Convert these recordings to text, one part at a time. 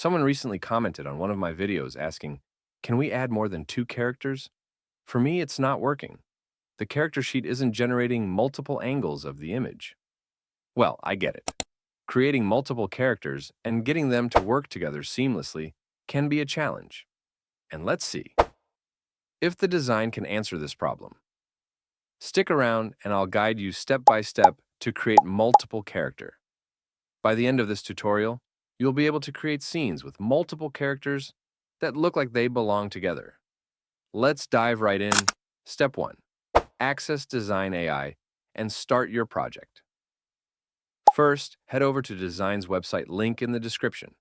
Someone recently commented on one of my videos asking, can we add more than two characters? For me, it's not working. The character sheet isn't generating multiple angles of the image. Well, I get it. Creating multiple characters and getting them to work together seamlessly can be a challenge. And let's see if the design can answer this problem. Stick around and I'll guide you step by step to create multiple character. By the end of this tutorial, you'll be able to create scenes with multiple characters that look like they belong together. Let's dive right in. Step 1. Access Dzine AI and start your project. First, head over to Dzine's website link in the description.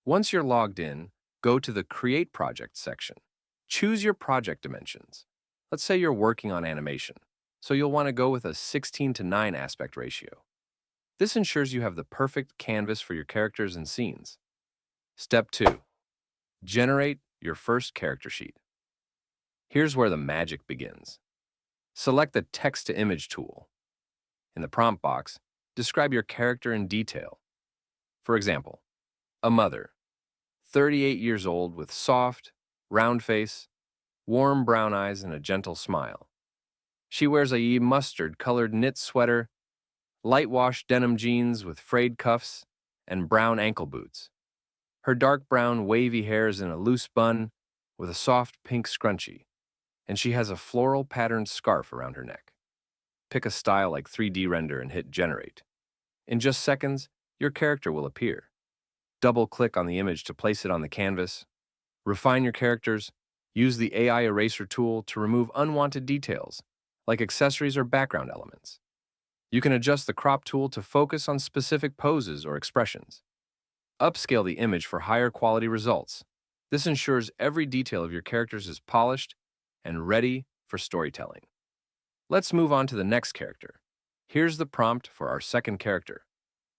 Once you're logged in, go to the Create Project section. Choose your project dimensions. Let's say you're working on animation, so you'll want to go with a 16:9 aspect ratio. This ensures you have the perfect canvas for your characters and scenes. Step 2. Generate your first character sheet. Here's where the magic begins. Select the Text-to-Image tool. In the prompt box, describe your character in detail. For example, a mother, 38 years old with soft, round face, warm brown eyes, and a gentle smile. She wears a mustard-colored knit sweater, light-wash denim jeans with frayed cuffs, and brown ankle boots. Her dark brown wavy hair is in a loose bun with a soft pink scrunchie, and she has a floral patterned scarf around her neck. Pick a style like 3D render and hit generate. In just seconds, your character will appear. Double-click on the image to place it on the canvas. Refine your characters. Use the AI eraser tool to remove unwanted details, like accessories or background elements. You can adjust the crop tool to focus on specific poses or expressions. Upscale the image for higher quality results. This ensures every detail of your characters is polished and ready for storytelling. Let's move on to the next character. Here's the prompt for our second character.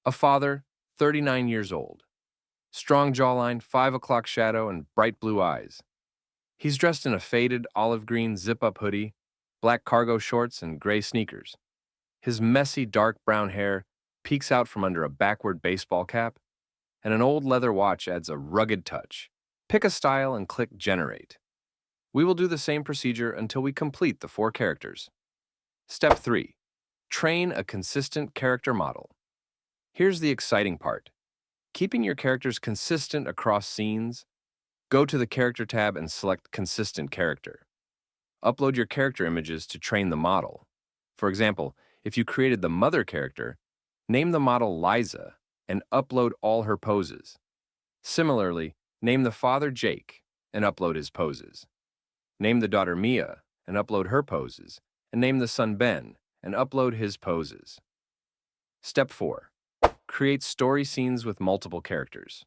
A father, 39 years old. Strong jawline, 5 o'clock shadow, and bright blue eyes. He's dressed in a faded olive green zip-up hoodie, black cargo shorts, and gray sneakers. His messy dark brown hair peeks out from under a backward baseball cap, and an old leather watch adds a rugged touch. Pick a style and click Generate. We will do the same procedure until we complete the 4 characters. Step 3. Train a consistent character model. Here's the exciting part. Keeping your characters consistent across scenes, go to the Character tab and select Consistent Character. Upload your character images to train the model. For example, if you created the mother character, name the model Liza and upload all her poses. Similarly, name the father Jake and upload his poses. Name the daughter Mia and upload her poses, and name the son Ben and upload his poses. Step 4. Create story scenes with multiple characters.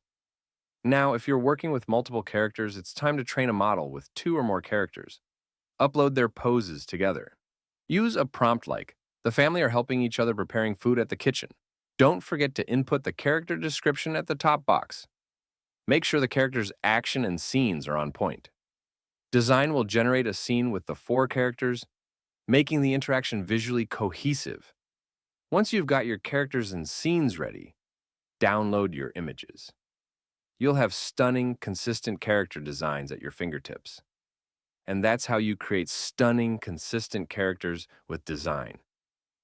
Now, if you're working with multiple characters, it's time to train a model with 2 or more characters. Upload their poses together. Use a prompt like, the family are helping each other preparing food at the kitchen. Don't forget to input the character description at the top box. Make sure the character's action and scenes are on point. Dzine will generate a scene with the 4 characters, making the interaction visually cohesive. Once you've got your characters and scenes ready, download your images. You'll have stunning, consistent character designs at your fingertips. And that's how you create stunning, consistent characters with Dzine.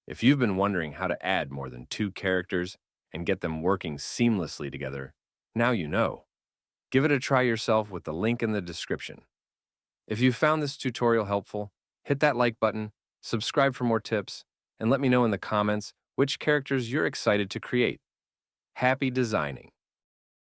If you've been wondering how to add more than 2 characters and get them working seamlessly together, now you know. Give it a try yourself with the link in the description. If you found this tutorial helpful, hit that like button, subscribe for more tips, and let me know in the comments which characters you're excited to create. Happy designing!